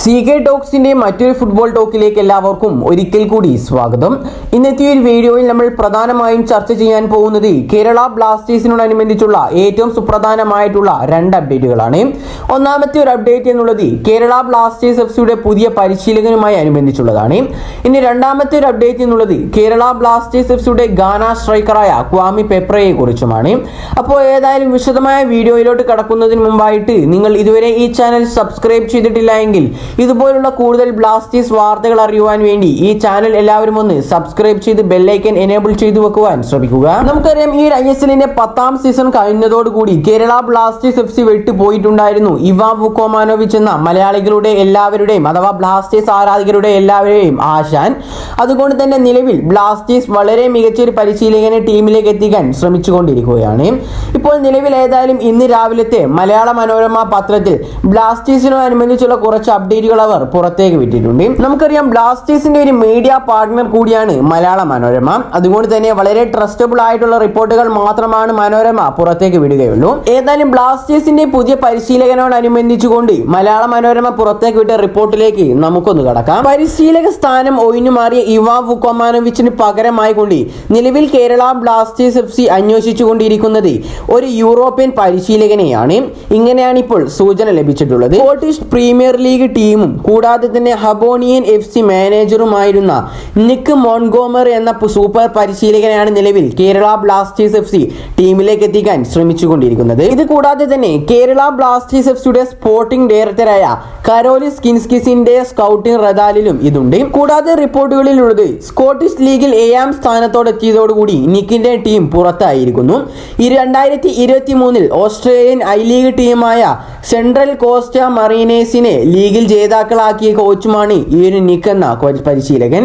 CK ടോക്സിന്റെ മറ്റൊരു football ടോക്കിലേക്ക് എല്ലാവർക്കും ഒരിക്കൽ കൂടി സ്വാഗതം. ഇന്നത്തെ ഒരു വീഡിയോയിൽ നമ്മൾ പ്രധാനമായും ചർച്ച ചെയ്യാൻ പോകുന്നത് കേരള ബ്ലാസ്റ്റേഴ്സിനോടനുബന്ധിച്ചുള്ള ഏറ്റവും സുപ്രധാനമായിട്ടുള്ള രണ്ട് അപ്ഡേറ്റുകളാണ്. ഒന്നാമത്തെ ഒരു അപ്ഡേറ്റ് എന്നുള്ളത് കേരള ബ്ലാസ്റ്റേഴ്സ് എഫ്സിയുടെ പുതിയ പരിശീലകനുമായി അനുബന്ധിച്ചുള്ളതാണ്. ഇനി രണ്ടാമത്തെ ഒരു അപ്ഡേറ്റ് എന്നുള്ളത് കേരള ബ്ലാസ്റ്റേഴ്സ് എഫ്സിയുടെ ഗാന സ്ട്രൈക്കറായ ക്വാമി പെപ്രയെ കുറിച്ചുമാണ്. അപ്പോൾ ഏതായാലും വിശദമായ വീഡിയോയിലോട്ട് കടക്കുന്നതിന് മുമ്പായിട്ട് നിങ്ങൾ ഇതുവരെ ഈ ചാനൽ സബ്സ്ക്രൈബ് ചെയ്തിട്ടില്ല എങ്കിൽ ഇതുപോലുള്ള കൂടുതൽ ബ്ലാസ്റ്റേഴ്സ് വാർത്തകൾ അറിയുവാൻ വേണ്ടി ഈ ചാനൽ എല്ലാവരും ഒന്ന് സബ്സ്ക്രൈബ് ചെയ്ത് ബെല്ലൈക്കൻ എനേബിൾ ചെയ്തു വെക്കുവാൻ ശ്രമിക്കുക. നമുക്കറിയാം, ഈ ISLന്റെ 10ാം സീസൺ കഴിഞ്ഞതോടുകൂടി കേരള ബ്ലാസ്റ്റേഴ്സ് എഫ്സി വിട്ടുപോയിട്ടുണ്ടായിരുന്നു ഇവാൻ വുക്കോമാനോവിച്ച് എന്ന മലയാളികളുടെ എല്ലാവരുടെയും അഥവാ ബ്ലാസ്റ്റേഴ്സ് ആരാധകരുടെ എല്ലാവരുടെയും ആശാൻ. അതുകൊണ്ട് തന്നെ നിലവിൽ ബ്ലാസ്റ്റേഴ്സ് വളരെ മികച്ചൊരു പരിശീലകനെ ടീമിലേക്ക് എത്തിക്കാൻ ശ്രമിച്ചുകൊണ്ടിരിക്കുകയാണ്. ഇപ്പോൾ നിലവിൽ ഏതായാലും ഇന്ന് രാവിലത്തെ മലയാള മനോരമ പത്രത്തിൽ ബ്ലാസ്റ്റേഴ്സിനോടനുബന്ധിച്ചുള്ള കുറച്ച് അപ്ഡേറ്റുകൾ അവർ പുറത്തേക്ക് വിട്ടിട്ടുണ്ട്. നമുക്കറിയാം, ബ്ലാസ്റ്റേഴ്സിന്റെ ഒരു മീഡിയ പാർട്ട്ണർ കൂടിയാണ് മലയാള മനോരമ. അതുകൊണ്ട് തന്നെ വളരെ ട്രസ്റ്റബിൾ ആയിട്ടുള്ള റിപ്പോർട്ടുകൾ മാത്രമാണ് മനോരമ പുറത്തേക്ക് വിടുകയുള്ളൂ. ഏതായാലും ബ്ലാസ്റ്റേഴ്സിന്റെ പുതിയ പരിശീലകനോടനുബന്ധിച്ചുകൊണ്ട് മലയാള മനോരമ പുറത്തേക്ക് വിട്ട റിപ്പോർട്ടിലേക്ക് നമുക്കൊന്ന് കടക്കാം. പരിശീലക സ്ഥാനം ഒഴിഞ്ഞു മാറിയ ഇവാൻ വുക്കോമാനോവിച്ചിന് പകരമായി കൊണ്ട് നിലവിൽ കേരള ബ്ലാസ്റ്റേഴ്സ് എഫ്സി അന്വേഷിച്ചുകൊണ്ടിരിക്കുന്നത് ഒരു യൂറോപ്യൻ പരിശീലകനെയാണ്. ഇങ്ങനെയാണ് ഇപ്പോൾ സൂചന ലഭിച്ചിട്ടുള്ളത്. സ്കോട്ടിഷ് പ്രീമിയർ ലീഗ് ടീമും കൂടാതെ തന്നെ ഹബോണിയൻ FC മാനേജറുമായിരുന്ന നിക്ക് മോൺഗോമറി എന്ന സൂപ്പർ പരിശീലകനെയാണ് നിലവിൽ കേരള ബ്ലാസ്റ്റേഴ്സ് എഫ്സി ടീമിലേക്ക് എത്തിക്കാൻ ശ്രമിച്ചുകൊണ്ടിരിക്കുന്നത്. ഇത് കൂടാതെ തന്നെ കേരള ബ്ലാസ്റ്റേഴ്സ് എഫ്സിയുടെ സ്പോർട്ടിംഗ് ഡയറക്ടറായ കരോലിസ് കിൻസ്കിസിന്റെ സ്കൗട്ടിംഗ് റഡാറിലും ഇതുണ്ട്. കൂടാതെ റിപ്പോർട്ടുകളിലുള്ളത് സ്കോട്ടിഷ് ലീഗിൽ 7ാം സ്ഥാനത്തോടെത്തിയതോടുകൂടി നിക്കിന്റെ ടീം പുറത്തായിരിക്കുന്നു. 2023 ഓസ്ട്രേലിയൻ ലീഗ് ടീമായ സെൻട്രൽ കോസ്റ്റ മറീനേഴ്സിനെ ലീഗിൽ ജേതാക്കളാക്കിയ കോച്ചുമാണ് ഈ ഒരു നിക്ക് എന്ന പരിശീലകൻ.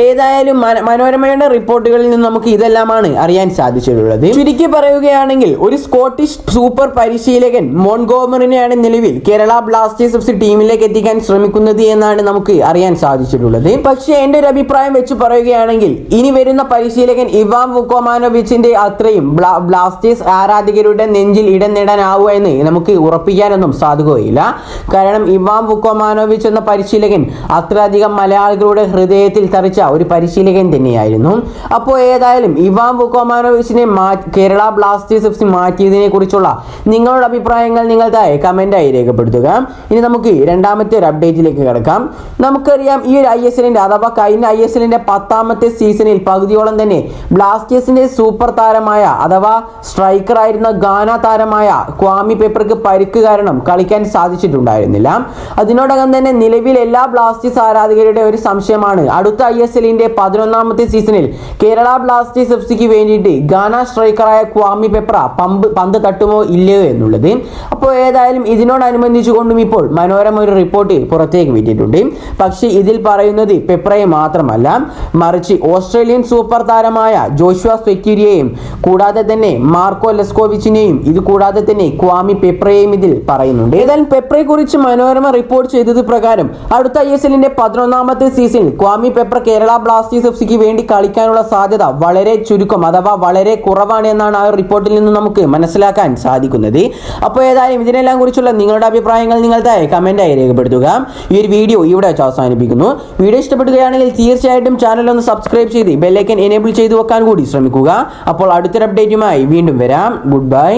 ഏതായാലും മനോരമയുടെ റിപ്പോർട്ടുകളിൽ നിന്ന് നമുക്ക് ഇതെല്ലാമാണ് അറിയാൻ സാധിച്ചിട്ടുള്ളത്. ചുരുക്കി പറയുകയാണെങ്കിൽ ഒരു സ്കോട്ടിഷ് സൂപ്പർ പരിശീലകൻ മോൺഗോമറിനെയാണ് നിലവിൽ കേരള ബ്ലാസ്റ്റേഴ്സ് എഫ്സി ടീമിലേക്ക് എത്തിക്കാൻ ശ്രമിക്കുന്നത് എന്നാണ് നമുക്ക് അറിയാൻ സാധിച്ചിട്ടുള്ളത്. പക്ഷേ എൻ്റെ ഒരു അഭിപ്രായം വെച്ച് പറയുകയാണെങ്കിൽ ഇനി വരുന്ന പരിശീലകൻ ഇവാൻ വുക്കോമാനോവിച്ചിന്റെ അത്രയും ബ്ലാസ്റ്റേഴ്സ് ആരാധകരുടെ നെഞ്ചിൽ ഇടം നേടാനാവുക എന്ന് നമുക്ക് ഉറപ്പിക്കാനൊന്നും സാധിക്കുകയില്ല. കാരണം ഇവാൻ വുക്കോമാനോവിച്ച് എന്ന പരിശീലകൻ അത്രയധികം മലയാളികളുടെ ഹൃദയത്തിൽ തറിച്ച ഒരു പരിശീലകൻ തന്നെയായിരുന്നു. അപ്പോൾ ഏതായാലും ഇവാൻ വുക്കോമാനോവിച്ചിനെ കേരള ബ്ലാസ്റ്റേഴ്സ് എഫ്സി മാറ്റിയതിനെ കുറിച്ചുള്ള നിങ്ങളുടെ അഭിപ്രായങ്ങൾ നിങ്ങളുടേതായി കമന്റായി രേഖപ്പെടുത്തുക. ഇനി നമുക്ക് രണ്ടാമത്തെ ഒരു അപ്ഡേറ്റിലേക്ക് കിടക്കാം. നമുക്കറിയാം, ഈ ഒരു ISLന്റെ അഥവാ കഴിഞ്ഞ ISLന്റെ 10ാമത്തെ സീസണിൽ പകുതിയോളം തന്നെ ബ്ലാസ്റ്റേഴ്സിന്റെ സൂപ്പർ താരമായ അഥവാ സ്ട്രൈക്കർ ആയിരുന്ന ഗാന താരമായ ക്വാമി പെപ്രക്ക് പരിക്ക് കാരണം കളിക്കാൻ സാധിച്ചിട്ടുണ്ടായിരുന്നില്ല. അതിനോടകം തന്നെ നിലവിൽ എല്ലാ ബ്ലാസ്റ്റേഴ്സ് ആരാധകരുടെ ഒരു സംശയമാണ് അടുത്ത ISLന്റെ 11ാമത്തെ സീസണിൽ കേരള ബ്ലാസ്റ്റേഴ്സ് എഫ്സിക്ക് വേണ്ടിയിട്ട് ഗാന സ്ട്രൈക്കറായ ക്വാമി പെപ്ര പന്ത് തട്ടുമോ ഇല്ലയോ എന്നുള്ളത്. അപ്പോൾ ഏതായാലും ഇതിനോടനുബന്ധിച്ചുകൊണ്ടും ഇപ്പോൾ മനോരമ ഒരു റിപ്പോർട്ട് പുറത്തേക്ക് വിട്ടിട്ടുണ്ട്. പക്ഷേ ഇതിൽ പറയുന്നത് പെപ്രയെ മാത്രമല്ല, മറിച്ച് ഓസ്ട്രേലിയൻ സൂപ്പർ താരമായ ജോഷുവ സെക്യൂരിയെയും കൂടാതെ തന്നെ മാർക്കോ ലെസ്കോവിച്ചിനെയും ഇത് കൂടാതെ തന്നെ ക്വാമി പെപ്രയെയും ഇതിൽ പറയുന്നുണ്ട്. ഏതായാലും പെപ്രയെ കുറിച്ച് മനോരമ റിപ്പോർട്ട് ചെയ്തത് പ്രകാരം അടുത്ത ISLന്റെ 11ാമത്തെ സീസണിൽ ക്വാമി പെപ്ര കേരള ബ്ലാസ്റ്റേഴ്സ് എഫ്സിക്ക് വേണ്ടി കളിക്കാനുള്ള സാധ്യത വളരെ ചുരുക്കം അഥവാ വളരെ കുറവാണ് എന്നാണ് ആ റിപ്പോർട്ടിൽ നിന്ന് നമുക്ക് മനസ്സിലാക്കാൻ സാധിക്കുന്നത്. അപ്പോൾ ഏതായാലും ഇതിനെല്ലാം കുറിച്ചുള്ള നിങ്ങളുടെ അഭിപ്രായങ്ങൾ നിങ്ങളുടേതായി കമന്റായി രേഖപ്പെടുത്തുക. ഈ ഒരു വീഡിയോ ഇവിടെ വെച്ച് അവസാനിപ്പിക്കുന്നു. വീഡിയോ ഇഷ്ടപ്പെടുകയാണെങ്കിൽ തീർച്ചയായിട്ടും ചാനൽ ഒന്ന് സബ്സ്ക്രൈബ് ചെയ്ത് ബെല്ലൈക്കൻ എനേബിൾ ചെയ്തു വെക്കാൻ കൂടി ശ്രമിക്കുക. അപ്പോൾ അടുത്തൊരു അപ്ഡേറ്റുമായി വീണ്ടും വരാം. Good bye.